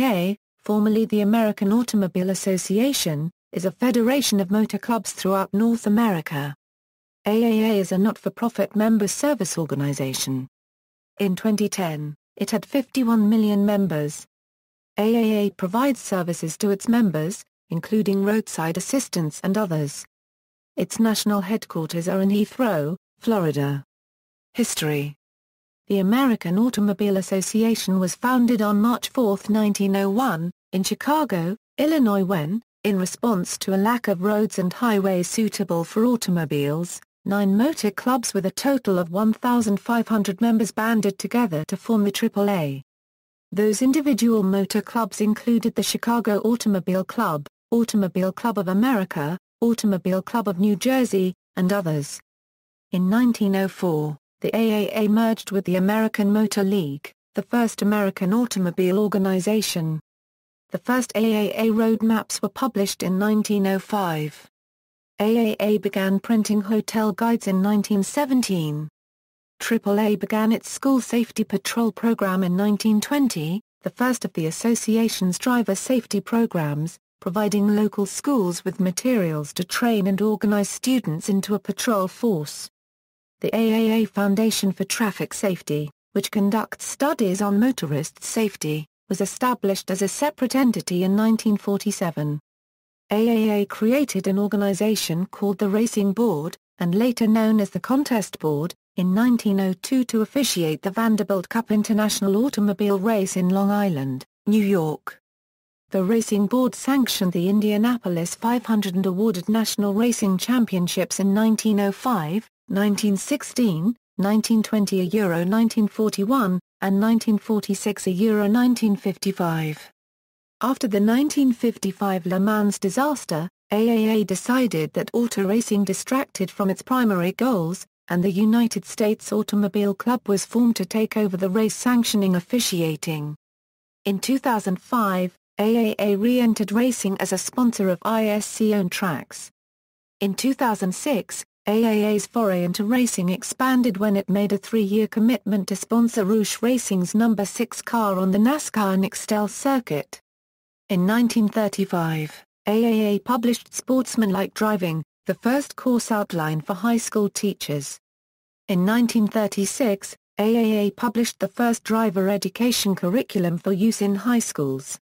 AAA, formerly the American Automobile Association, is a federation of motor clubs throughout North America. AAA is a not-for-profit member service organization. In 2010, it had 51 million members. AAA provides services to its members, including roadside assistance and others. Its national headquarters are in Heathrow, Florida. History. The American Automobile Association was founded on March 4, 1901, in Chicago, Illinois when, in response to a lack of roads and highways suitable for automobiles, 9 motor clubs with a total of 1,500 members banded together to form the AAA. Those individual motor clubs included the Chicago Automobile Club, Automobile Club of America, Automobile Club of New Jersey, and others. In 1904, the AAA merged with the American Motor League, the first American automobile organization. The first AAA road maps were published in 1905. AAA began printing hotel guides in 1917. AAA began its School Safety Patrol program in 1920, the first of the association's driver safety programs, providing local schools with materials to train and organize students into a patrol force. The AAA Foundation for Traffic Safety, which conducts studies on motorist safety, was established as a separate entity in 1947. AAA created an organization called the Racing Board, and later known as the Contest Board, in 1902 to officiate the Vanderbilt Cup International Automobile Race in Long Island, New York. The Racing Board sanctioned the Indianapolis 500 and awarded national racing championships in 1905, 1916, 1920 Euro 1941, and 1946 Euro 1955. After the 1955 Le Mans disaster, AAA decided that auto racing distracted from its primary goals, and the United States Automobile Club was formed to take over the race sanctioning officiating. In 2005, AAA re-entered racing as a sponsor of ISC-owned tracks. In 2006, AAA's foray into racing expanded when it made a 3-year commitment to sponsor Roush Racing's No. 6 car on the NASCAR Nextel circuit. In 1935, AAA published Sportsmanlike Driving, the first course outline for high school teachers. In 1936, AAA published the first driver education curriculum for use in high schools.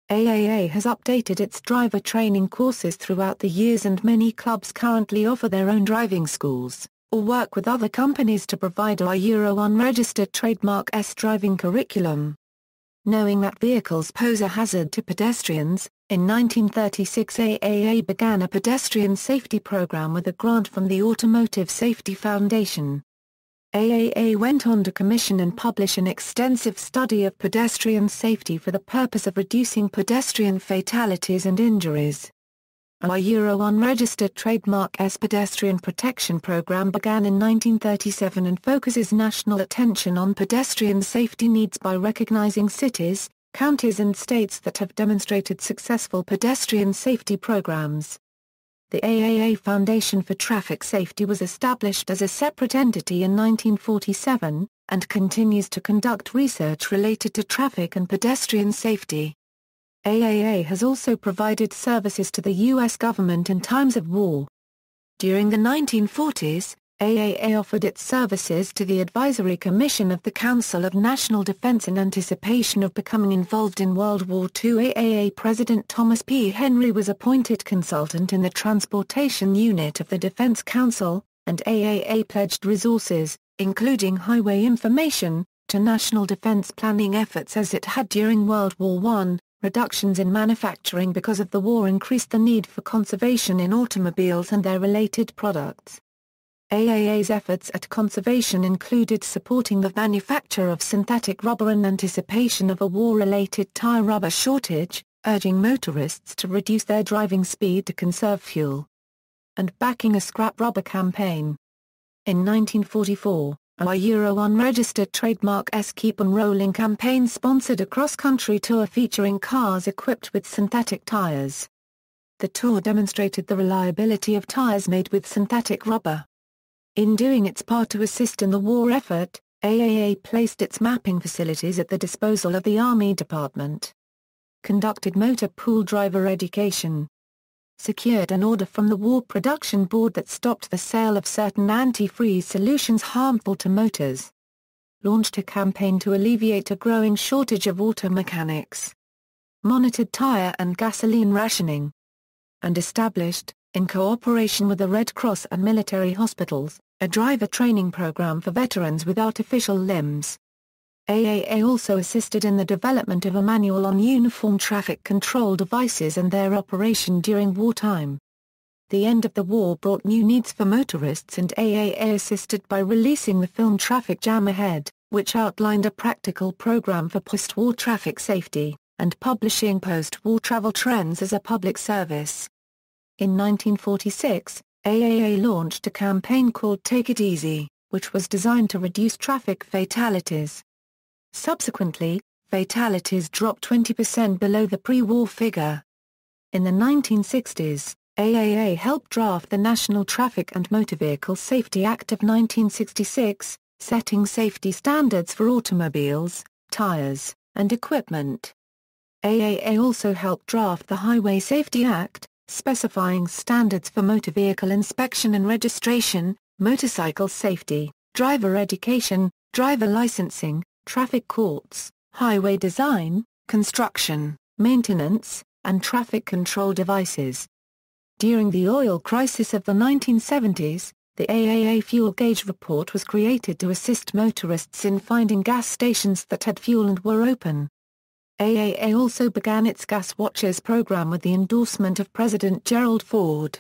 AAA has updated its driver training courses throughout the years, and many clubs currently offer their own driving schools, or work with other companies to provide a Euro unregistered trademark S driving curriculum. Knowing that vehicles pose a hazard to pedestrians, in 1936 AAA began a pedestrian safety program with a grant from the Automotive Safety Foundation. AAA went on to commission and publish an extensive study of pedestrian safety for the purpose of reducing pedestrian fatalities and injuries. A Euro unregistered trademark S pedestrian protection program began in 1937 and focuses national attention on pedestrian safety needs by recognizing cities, counties and states that have demonstrated successful pedestrian safety programs. The AAA Foundation for Traffic Safety was established as a separate entity in 1947, and continues to conduct research related to traffic and pedestrian safety. AAA has also provided services to the U.S. government in times of war. During the 1940s, AAA offered its services to the Advisory Commission of the Council of National Defense in anticipation of becoming involved in World War II. AAA President Thomas P. Henry was appointed consultant in the Transportation Unit of the Defense Council, and AAA pledged resources, including highway information, to national defense planning efforts as it had during World War I. Reductions in manufacturing because of the war increased the need for conservation in automobiles and their related products. AAA's efforts at conservation included supporting the manufacture of synthetic rubber in anticipation of a war-related tire rubber shortage, urging motorists to reduce their driving speed to conserve fuel, and backing a scrap rubber campaign. In 1944, a Euro unregistered trademark S Keep on Rolling campaign sponsored a cross-country tour featuring cars equipped with synthetic tires. The tour demonstrated the reliability of tires made with synthetic rubber. In doing its part to assist in the war effort, AAA placed its mapping facilities at the disposal of the Army Department. conducted motor pool driver education, secured an order from the War Production Board that stopped the sale of certain antifreeze solutions harmful to motors, launched a campaign to alleviate a growing shortage of auto mechanics, monitored tire and gasoline rationing, and established, in cooperation with the Red Cross and military hospitals, a driver training program for veterans with artificial limbs. AAA also assisted in the development of a manual on uniform traffic control devices and their operation during wartime. The end of the war brought new needs for motorists, and AAA assisted by releasing the film Traffic Jam Ahead, which outlined a practical program for post-war traffic safety, and publishing post-war travel trends as a public service. In 1946, AAA launched a campaign called Take It Easy, which was designed to reduce traffic fatalities. Subsequently, fatalities dropped 20% below the pre-war figure. In the 1960s, AAA helped draft the National Traffic and Motor Vehicle Safety Act of 1966, setting safety standards for automobiles, tires, and equipment. AAA also helped draft the Highway Safety Act, specifying standards for motor vehicle inspection and registration, motorcycle safety, driver education, driver licensing, traffic courts, highway design, construction, maintenance, and traffic control devices. During the oil crisis of the 1970s, the AAA Fuel Gauge Report was created to assist motorists in finding gas stations that had fuel and were open. AAA also began its Gas Watchers program with the endorsement of President Gerald Ford.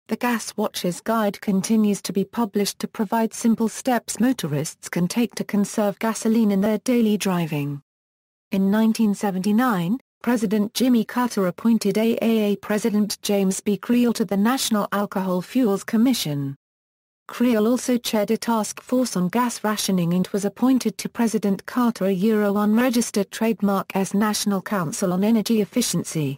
The Gas Watchers Guide continues to be published to provide simple steps motorists can take to conserve gasoline in their daily driving. In 1979, President Jimmy Carter appointed AAA President James B. Creel to the National Alcohol Fuels Commission. Creel also chaired a task force on gas rationing and was appointed to President Carter unregistered trademark as National Council on Energy Efficiency.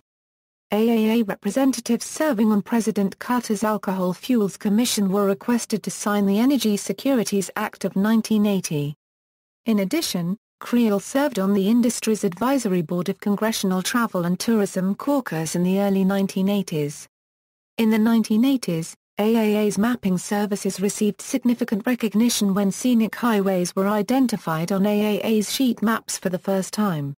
AAA representatives serving on President Carter's Alcohol Fuels Commission were requested to sign the Energy Securities Act of 1980. In addition, Creel served on the Industries Advisory Board of Congressional Travel and Tourism Caucus in the early 1980s. In the 1980s, AAA's mapping services received significant recognition when scenic highways were identified on AAA's sheet maps for the first time.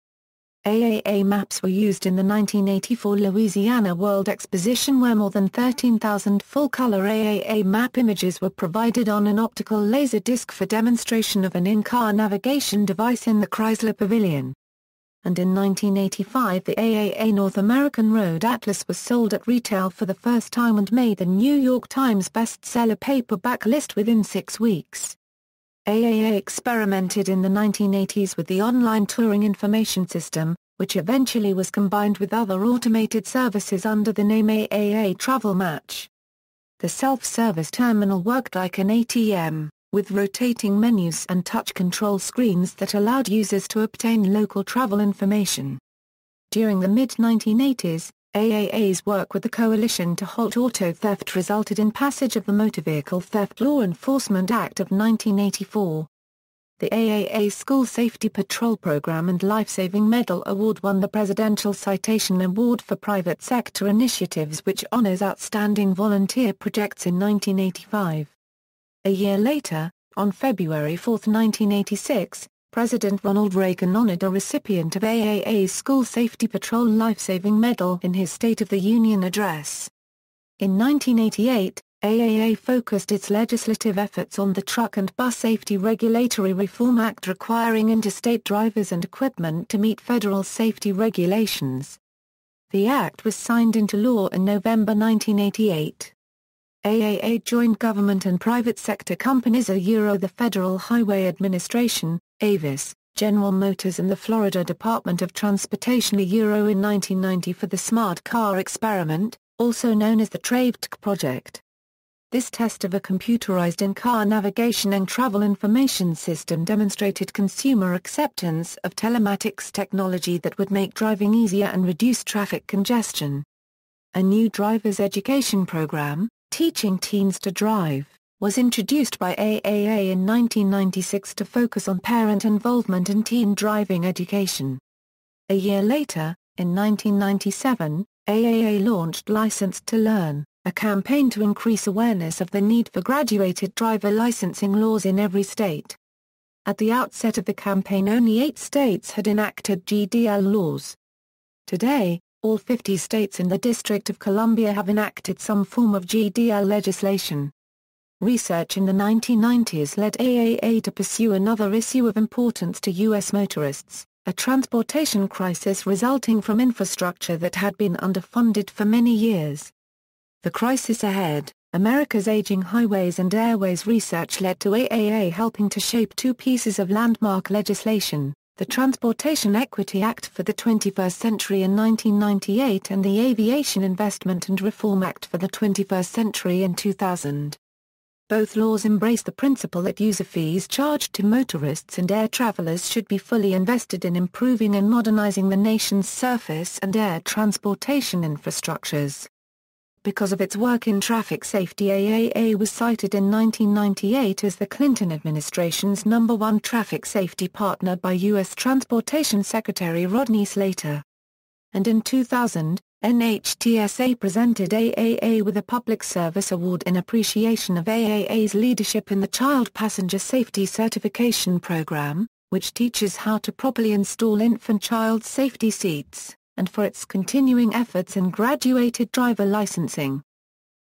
AAA maps were used in the 1984 Louisiana World Exposition, where more than 13,000 full-color AAA map images were provided on an optical laser disc for demonstration of an in-car navigation device in the Chrysler Pavilion. And in 1985 the AAA North American Road Atlas was sold at retail for the first time and made the New York Times bestseller paperback list within 6 weeks. AAA experimented in the 1980s with the online touring information system, which eventually was combined with other automated services under the name AAA Travel Match. The self-service terminal worked like an ATM, with rotating menus and touch control screens that allowed users to obtain local travel information. During the mid-1980s, AAA's work with the Coalition to Halt Auto Theft resulted in passage of the Motor Vehicle Theft Law Enforcement Act of 1984. The AAA School Safety Patrol Program and Life-Saving Medal Award won the Presidential Citation Award for Private Sector Initiatives, which honors outstanding volunteer projects, in 1985. A year later, on February 4, 1986, President Ronald Reagan honored a recipient of AAA's School Safety Patrol Life-Saving Medal in his State of the Union address. In 1988, AAA focused its legislative efforts on the Truck and Bus Safety Regulatory Reform Act, requiring interstate drivers and equipment to meet federal safety regulations. The act was signed into law in November 1988. AAA joined government and private sector companies the Federal Highway Administration, Avis, General Motors and the Florida Department of Transportation in 1990 for the Smart Car Experiment, also known as the TRAVTC project. This test of a computerized in-car navigation and travel information system demonstrated consumer acceptance of telematics technology that would make driving easier and reduce traffic congestion. A new driver's education program, Teaching Teens to Drive, was introduced by AAA in 1996 to focus on parent involvement in teen driving education. A year later, In 1997, AAA launched License to Learn, a campaign to increase awareness of the need for graduated driver licensing laws in every state. At the outset of the campaign, only 8 states had enacted GDL laws. Today, all 50 states and the District of Columbia have enacted some form of GDL legislation. Research in the 1990s led AAA to pursue another issue of importance to U.S. motorists, a transportation crisis resulting from infrastructure that had been underfunded for many years. The crisis ahead, America's aging highways and airways research led to AAA helping to shape 2 pieces of landmark legislation, the Transportation Equity Act for the 21st Century in 1998 and the Aviation Investment and Reform Act for the 21st Century in 2000. Both laws embrace the principle that user fees charged to motorists and air travelers should be fully invested in improving and modernizing the nation's surface and air transportation infrastructures. Because of its work in traffic safety, AAA was cited in 1998 as the Clinton administration's #1 traffic safety partner by U.S. Transportation Secretary Rodney Slater. And in 2000, NHTSA presented AAA with a Public Service Award in appreciation of AAA's leadership in the Child Passenger Safety Certification Program, which teaches how to properly install infant-child safety seats, and for its continuing efforts in graduated driver licensing.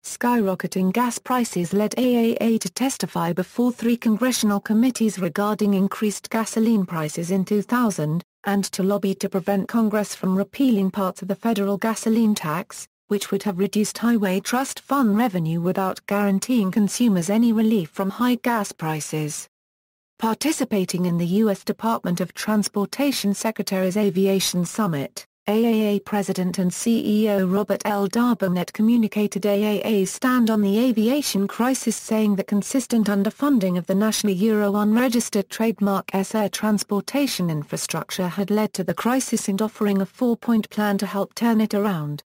Skyrocketing gas prices led AAA to testify before 3 congressional committees regarding increased gasoline prices in 2000, and to lobby to prevent Congress from repealing parts of the federal gasoline tax, which would have reduced highway trust fund revenue without guaranteeing consumers any relief from high gas prices. Participating in the U.S. Department of Transportation Secretary's Aviation Summit, AAA President and CEO Robert L. Darbonet communicated AAA's stand on the aviation crisis, saying the consistent underfunding of the national unregistered trademark air transportation infrastructure had led to the crisis and offering a 4-point plan to help turn it around.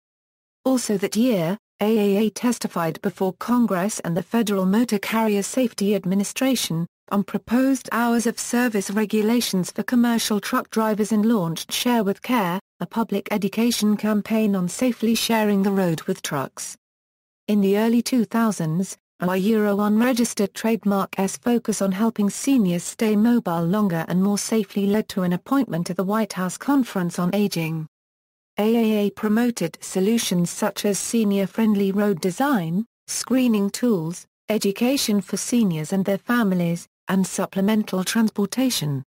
Also that year, AAA testified before Congress and the Federal Motor Carrier Safety Administration on proposed hours of service regulations for commercial truck drivers and launched Share with Care, a public education campaign on safely sharing the road with trucks. In the early 2000s, our unregistered trademark S focus on helping seniors stay mobile longer and more safely led to an appointment at the White House Conference on Aging. AAA promoted solutions such as senior-friendly road design, screening tools, education for seniors and their families, and supplemental transportation.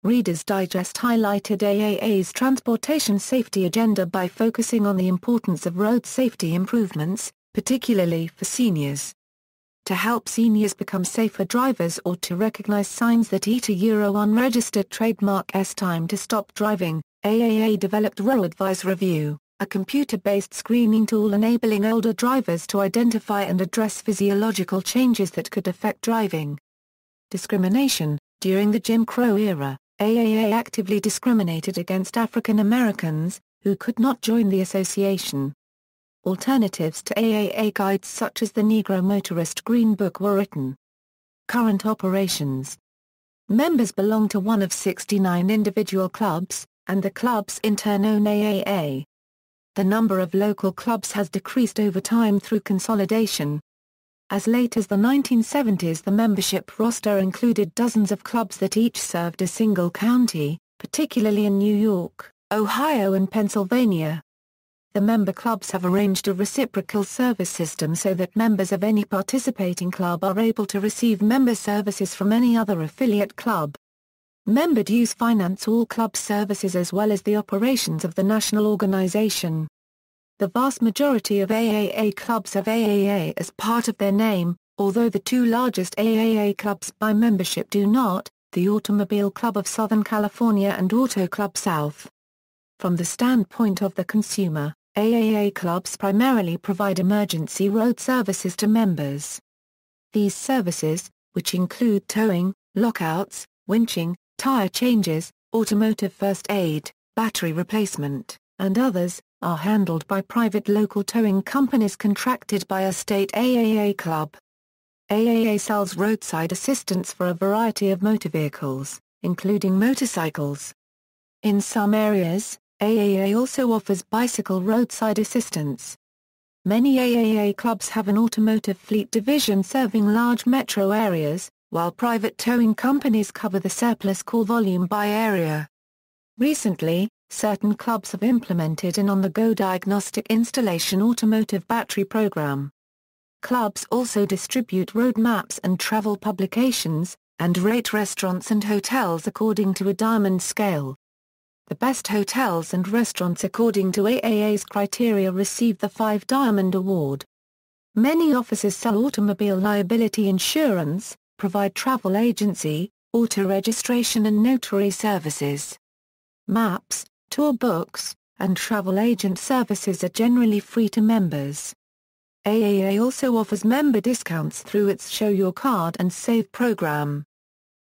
Reader's Digest highlighted AAA's transportation safety agenda by focusing on the importance of road safety improvements, particularly for seniors. To help seniors become safer drivers or to recognize signs that eat a unregistered trademark S time to stop driving, AAA developed RoAdvise Review, a computer-based screening tool enabling older drivers to identify and address physiological changes that could affect driving. Discrimination. During the Jim Crow era, AAA actively discriminated against African Americans, who could not join the association. Alternatives to AAA guides such as the Negro Motorist Green Book were written. Current operations. Members belong to one of 69 individual clubs, and the clubs in turn own AAA. The number of local clubs has decreased over time through consolidation. As late as the 1970s, the membership roster included dozens of clubs that each served a single county, particularly in New York, Ohio and Pennsylvania. The member clubs have arranged a reciprocal service system so that members of any participating club are able to receive member services from any other affiliate club. Member dues finance all club services as well as the operations of the national organization. The vast majority of AAA clubs have AAA as part of their name, although the 2 largest AAA clubs by membership do not, the Automobile Club of Southern California and Auto Club South. From the standpoint of the consumer, AAA clubs primarily provide emergency road services to members. These services, which include towing, lockouts, winching, tire changes, automotive first aid, battery replacement, and others, are handled by private local towing companies contracted by a state AAA club. AAA sells roadside assistance for a variety of motor vehicles, including motorcycles. In some areas, AAA also offers bicycle roadside assistance. Many AAA clubs have an automotive fleet division serving large metro areas, while private towing companies cover the surplus call volume by area. Recently, certain clubs have implemented an on-the-go diagnostic installation automotive battery program. Clubs also distribute road maps and travel publications, and rate restaurants and hotels according to a diamond scale. The best hotels and restaurants according to AAA's criteria receive the 5 Diamond Award. Many offices sell automobile liability insurance, provide travel agency, auto registration and notary services. Maps, tour books, and travel agent services are generally free to members. AAA also offers member discounts through its Show Your Card and Save program.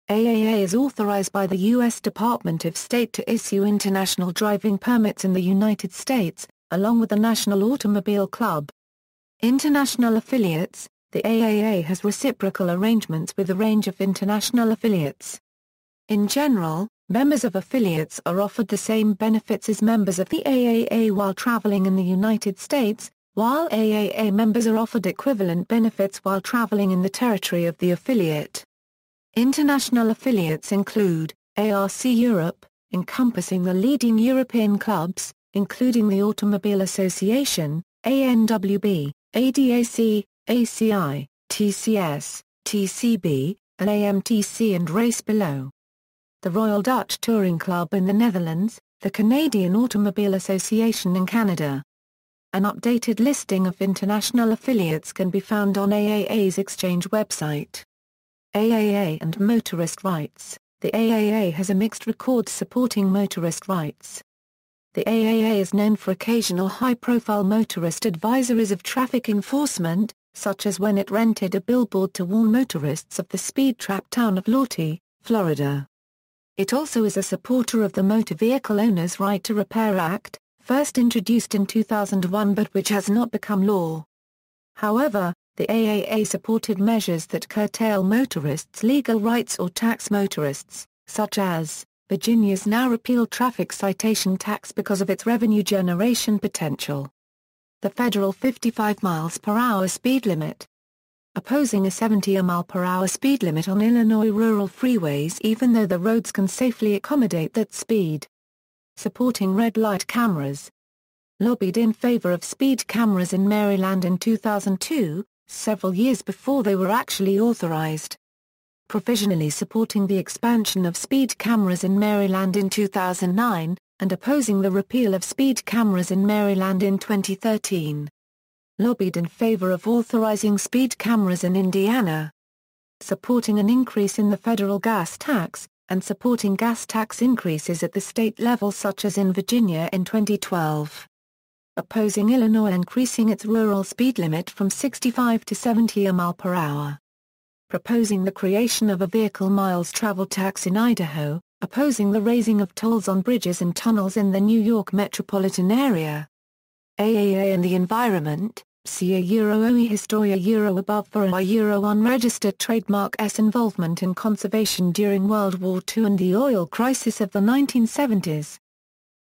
AAA is authorized by the U.S. Department of State to issue international driving permits in the United States, along with the National Automobile Club. International affiliates: the AAA has reciprocal arrangements with a range of international affiliates. In general, members of affiliates are offered the same benefits as members of the AAA while traveling in the United States, while AAA members are offered equivalent benefits while traveling in the territory of the affiliate. International affiliates include ARC Europe, encompassing the leading European clubs, including the Automobile Association, ANWB, ADAC, ACI, TCS, TCB, and AMTC and Race Below. The Royal Dutch Touring Club in the Netherlands, the Canadian Automobile Association in Canada. An updated listing of international affiliates can be found on AAA's exchange website. AAA and motorist rights: the AAA has a mixed record supporting motorist rights. The AAA is known for occasional high-profile motorist advisories of traffic enforcement, such as when it rented a billboard to warn motorists of the speed-trap town of Lorty, Florida. It also is a supporter of the Motor Vehicle Owners' Right to Repair Act, first introduced in 2001 but which has not become law. However, the AAA supported measures that curtail motorists' legal rights or tax motorists, such as Virginia's now repealed traffic citation tax because of its revenue generation potential. The federal 55 miles per hour speed limit. Opposing a 70 mph speed limit on Illinois rural freeways even though the roads can safely accommodate that speed. Supporting red light cameras. Lobbied in favor of speed cameras in Maryland in 2002, several years before they were actually authorized. Provisionally supporting the expansion of speed cameras in Maryland in 2009, and opposing the repeal of speed cameras in Maryland in 2013. Lobbied in favor of authorizing speed cameras in Indiana. Supporting an increase in the federal gas tax, and supporting gas tax increases at the state level such as in Virginia in 2012. Opposing Illinois increasing its rural speed limit from 65 to 70 mph. Proposing the creation of a vehicle miles travel tax in Idaho, opposing the raising of tolls on bridges and tunnels in the New York metropolitan area. AAA and the environment, see OE Historia above for unregistered trademark S involvement in conservation during World War II and the oil crisis of the 1970s.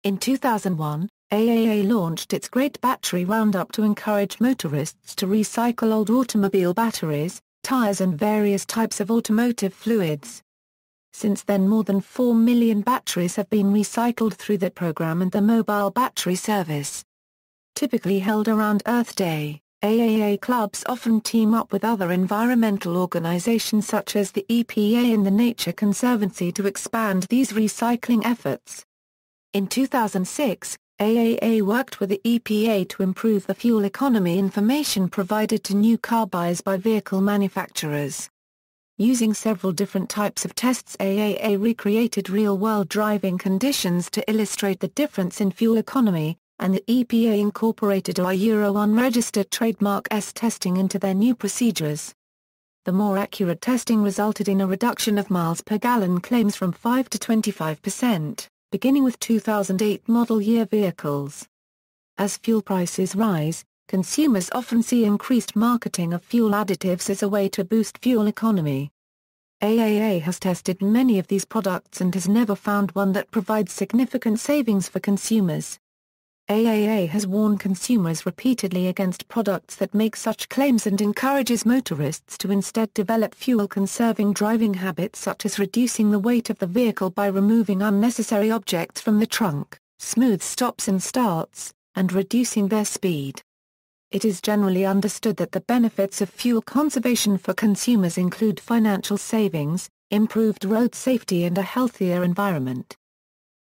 In 2001, AAA launched its Great Battery Roundup to encourage motorists to recycle old automobile batteries, tires and various types of automotive fluids. Since then more than 4 million batteries have been recycled through that program and the mobile battery service. Typically held around Earth Day, AAA clubs often team up with other environmental organizations such as the EPA and the Nature Conservancy to expand these recycling efforts. In 2006, AAA worked with the EPA to improve the fuel economy information provided to new car buyers by vehicle manufacturers. Using several different types of tests, AAA recreated real-world driving conditions to illustrate the difference in fuel economy, and the EPA incorporated unregistered trademark S testing into their new procedures. The more accurate testing resulted in a reduction of miles per gallon claims from 5 to 25%. Beginning with 2008 model year vehicles. As fuel prices rise, consumers often see increased marketing of fuel additives as a way to boost fuel economy. AAA has tested many of these products and has never found one that provides significant savings for consumers. AAA has warned consumers repeatedly against products that make such claims and encourages motorists to instead develop fuel-conserving driving habits such as reducing the weight of the vehicle by removing unnecessary objects from the trunk, smooth stops and starts, and reducing their speed. It is generally understood that the benefits of fuel conservation for consumers include financial savings, improved road safety and a healthier environment.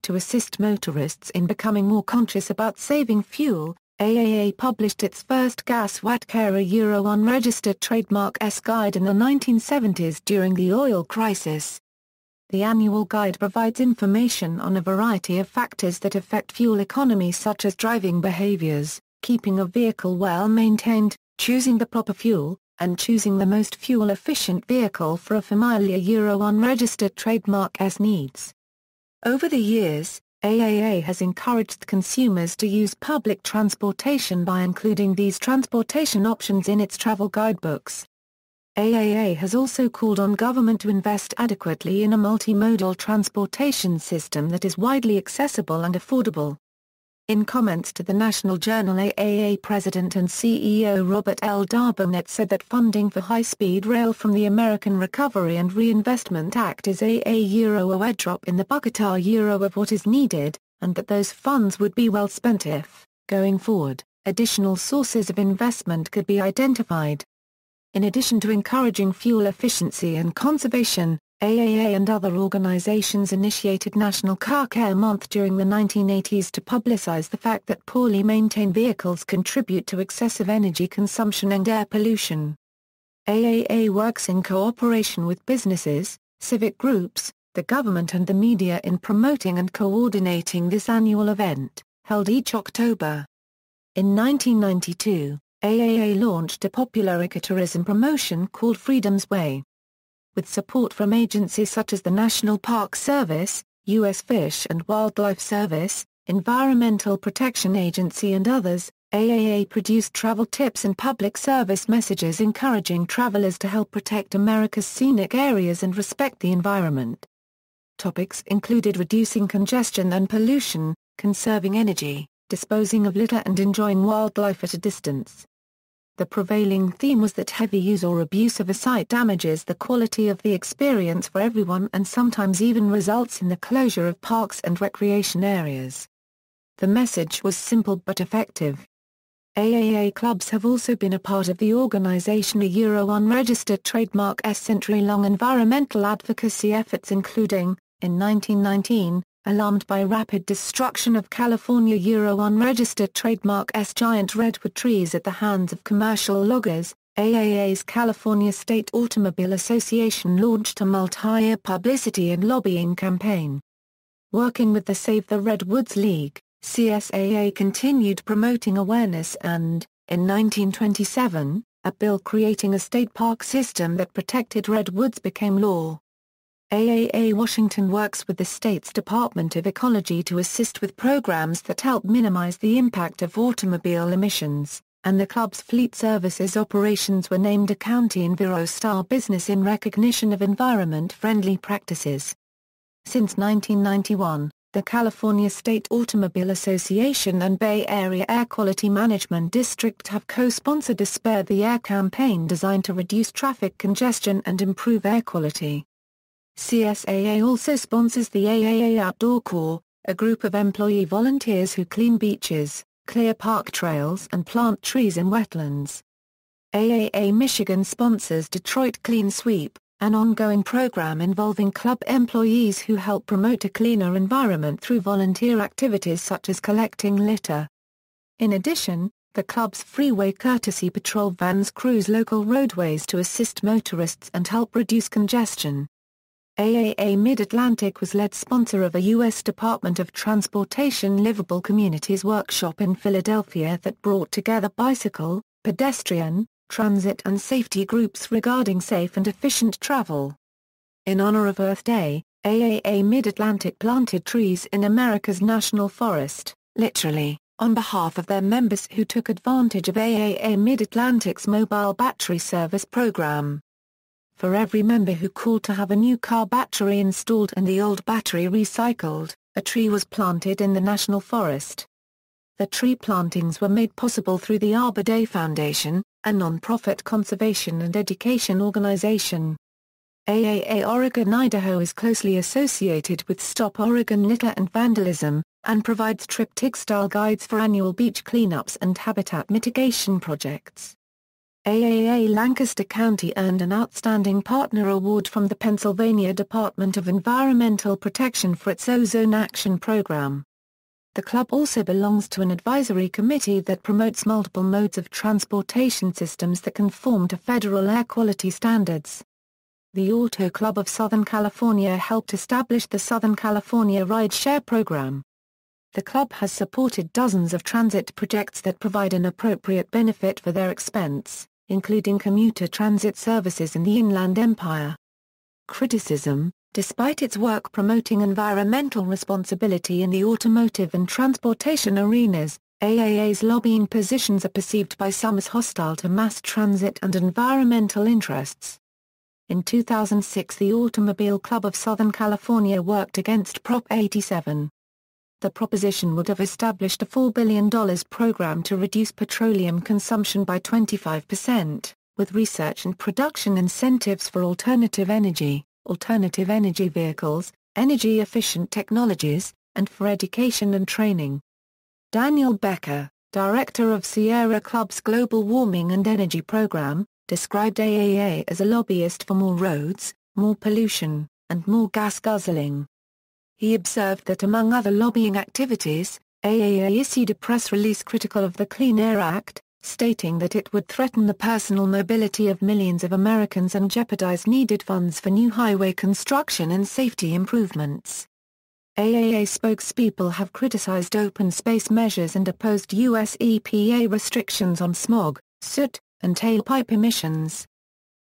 To assist motorists in becoming more conscious about saving fuel, AAA published its first gas Watcara Euro 1 registered trademark S guide in the 1970s during the oil crisis. The annual guide provides information on a variety of factors that affect fuel economy such as driving behaviors, keeping a vehicle well maintained, choosing the proper fuel, and choosing the most fuel-efficient vehicle for a familiar Euro 1 registered trademark S needs. Over the years, AAA has encouraged consumers to use public transportation by including these transportation options in its travel guidebooks. AAA has also called on government to invest adequately in a multimodal transportation system that is widely accessible and affordable. In comments to the National Journal, AAA President and CEO Robert L. Darbonet said that funding for high-speed rail from the American Recovery and Reinvestment Act is a drop in the bucket of what is needed, and that those funds would be well spent if, going forward, additional sources of investment could be identified. In addition to encouraging fuel efficiency and conservation, AAA and other organizations initiated National Car Care Month during the 1980s to publicize the fact that poorly maintained vehicles contribute to excessive energy consumption and air pollution. AAA works in cooperation with businesses, civic groups, the government and the media in promoting and coordinating this annual event, held each October. In 1992, AAA launched a popular ecotourism promotion called Freedom's Way. With support from agencies such as the National Park Service, U.S. Fish and Wildlife Service, Environmental Protection Agency and others, AAA produced travel tips and public service messages encouraging travelers to help protect America's scenic areas and respect the environment. Topics included reducing congestion and pollution, conserving energy, disposing of litter and enjoying wildlife at a distance. The prevailing theme was that heavy use or abuse of a site damages the quality of the experience for everyone and sometimes even results in the closure of parks and recreation areas. The message was simple but effective. AAA clubs have also been a part of the organization of Euro 1 registered trademark S century-long environmental advocacy efforts including, in 1919, alarmed by rapid destruction of California Euro 1 registered trademark S giant redwood trees at the hands of commercial loggers, AAA's California State Automobile Association launched a multi-year publicity and lobbying campaign. Working with the Save the Redwoods League, CSAA continued promoting awareness and, in 1927, a bill creating a state park system that protected redwoods became law. AAA Washington works with the state's Department of Ecology to assist with programs that help minimize the impact of automobile emissions, and the club's fleet services operations were named a County Enviro-Star business in recognition of environment-friendly practices. Since 1991, the California State Automobile Association and Bay Area Air Quality Management District have co-sponsored a Spare the Air campaign designed to reduce traffic congestion and improve air quality. CSAA also sponsors the AAA Outdoor Corps, a group of employee volunteers who clean beaches, clear park trails and plant trees in wetlands. AAA Michigan sponsors Detroit Clean Sweep, an ongoing program involving club employees who help promote a cleaner environment through volunteer activities such as collecting litter. In addition, the club's freeway courtesy patrol vans cruise local roadways to assist motorists and help reduce congestion. AAA Mid-Atlantic was lead sponsor of a U.S. Department of Transportation Livable Communities workshop in Philadelphia that brought together bicycle, pedestrian, transit and safety groups regarding safe and efficient travel. In honor of Earth Day, AAA Mid-Atlantic planted trees in America's National Forest, literally, on behalf of their members who took advantage of AAA Mid-Atlantic's mobile battery service program. For every member who called to have a new car battery installed and the old battery recycled, a tree was planted in the National Forest. The tree plantings were made possible through the Arbor Day Foundation, a non-profit conservation and education organization. AAA Oregon-Idaho is closely associated with Stop Oregon Litter and Vandalism, and provides triptych-style guides for annual beach cleanups and habitat mitigation projects. AAA Lancaster County earned an Outstanding Partner Award from the Pennsylvania Department of Environmental Protection for its Ozone Action Program. The club also belongs to an advisory committee that promotes multiple modes of transportation systems that conform to federal air quality standards. The Auto Club of Southern California helped establish the Southern California Ride-Share Program. The club has supported dozens of transit projects that provide an appropriate benefit for their expense, including commuter transit services in the Inland Empire. Criticism: despite its work promoting environmental responsibility in the automotive and transportation arenas, AAA's lobbying positions are perceived by some as hostile to mass transit and environmental interests. In 2006, the Automobile Club of Southern California worked against Prop 87. The proposition would have established a $4 billion program to reduce petroleum consumption by 25%, with research and production incentives for alternative energy vehicles, energy-efficient technologies, and for education and training. Daniel Becker, director of Sierra Club's Global Warming and Energy Program, described AAA as a lobbyist for more roads, more pollution, and more gas guzzling. He observed that among other lobbying activities, AAA issued a press release critical of the Clean Air Act, stating that it would threaten the personal mobility of millions of Americans and jeopardize needed funds for new highway construction and safety improvements. AAA spokespeople have criticized open space measures and opposed U.S. EPA restrictions on smog, soot, and tailpipe emissions.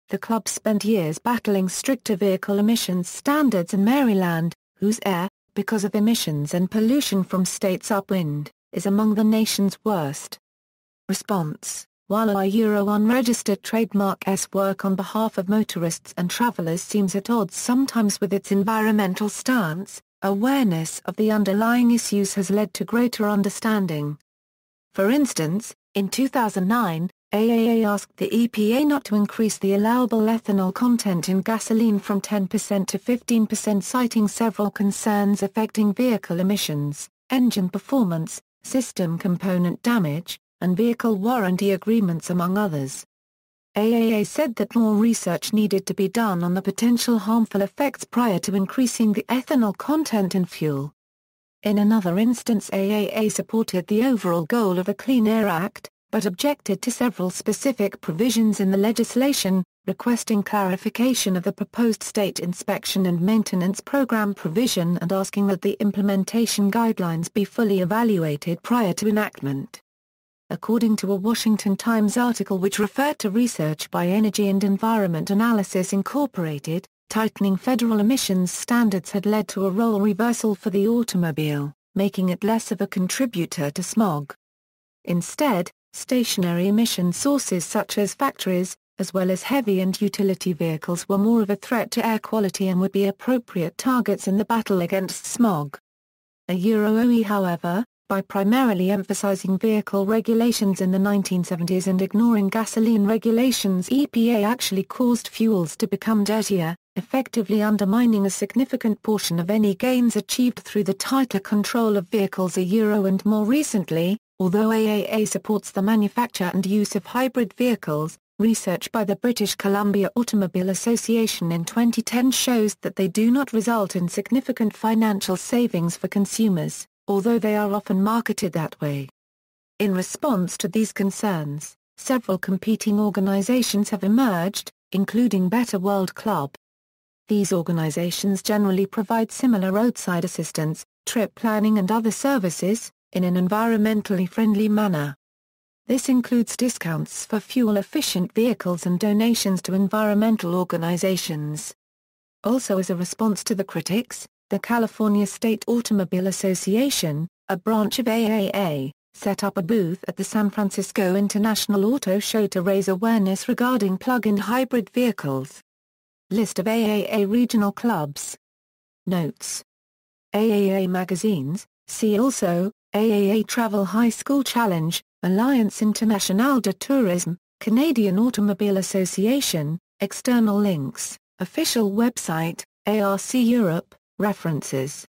The club spent years battling stricter vehicle emissions standards in Maryland, whose air, because of emissions and pollution from states upwind, is among the nation's worst. Response: while a unregistered trademark's work on behalf of motorists and travelers seems at odds sometimes with its environmental stance, awareness of the underlying issues has led to greater understanding. For instance, in 2009, AAA asked the EPA not to increase the allowable ethanol content in gasoline from 10% to 15%, citing several concerns affecting vehicle emissions, engine performance, system component damage, and vehicle warranty agreements among others. AAA said that more research needed to be done on the potential harmful effects prior to increasing the ethanol content in fuel. In another instance, AAA supported the overall goal of the Clean Air Act, but objected to several specific provisions in the legislation, requesting clarification of the proposed state inspection and maintenance program provision and asking that the implementation guidelines be fully evaluated prior to enactment. According to a Washington Times article which referred to research by Energy and Environment Analysis Incorporated, tightening federal emissions standards had led to a role reversal for the automobile, making it less of a contributor to smog. Instead, stationary emission sources such as factories, as well as heavy and utility vehicles, were more of a threat to air quality and would be appropriate targets in the battle against smog. OE, however, by primarily emphasizing vehicle regulations in the 1970s and ignoring gasoline regulations, EPA actually caused fuels to become dirtier, effectively undermining a significant portion of any gains achieved through the tighter control of vehicles. And more recently, although AAA supports the manufacture and use of hybrid vehicles, research by the British Columbia Automobile Association in 2010 shows that they do not result in significant financial savings for consumers, although they are often marketed that way. In response to these concerns, several competing organizations have emerged, including Better World Club. These organizations generally provide similar roadside assistance, trip planning and other services, in an environmentally friendly manner. This includes discounts for fuel-efficient vehicles and donations to environmental organizations. Also, as a response to the critics, the California State Automobile Association, a branch of AAA, set up a booth at the San Francisco International Auto Show to raise awareness regarding plug-in hybrid vehicles. List of AAA regional clubs. Notes. AAA magazines, see also, AAA Travel High School Challenge, Alliance Internationale de Tourisme, Canadian Automobile Association, external links, official website, ARC Europe, references.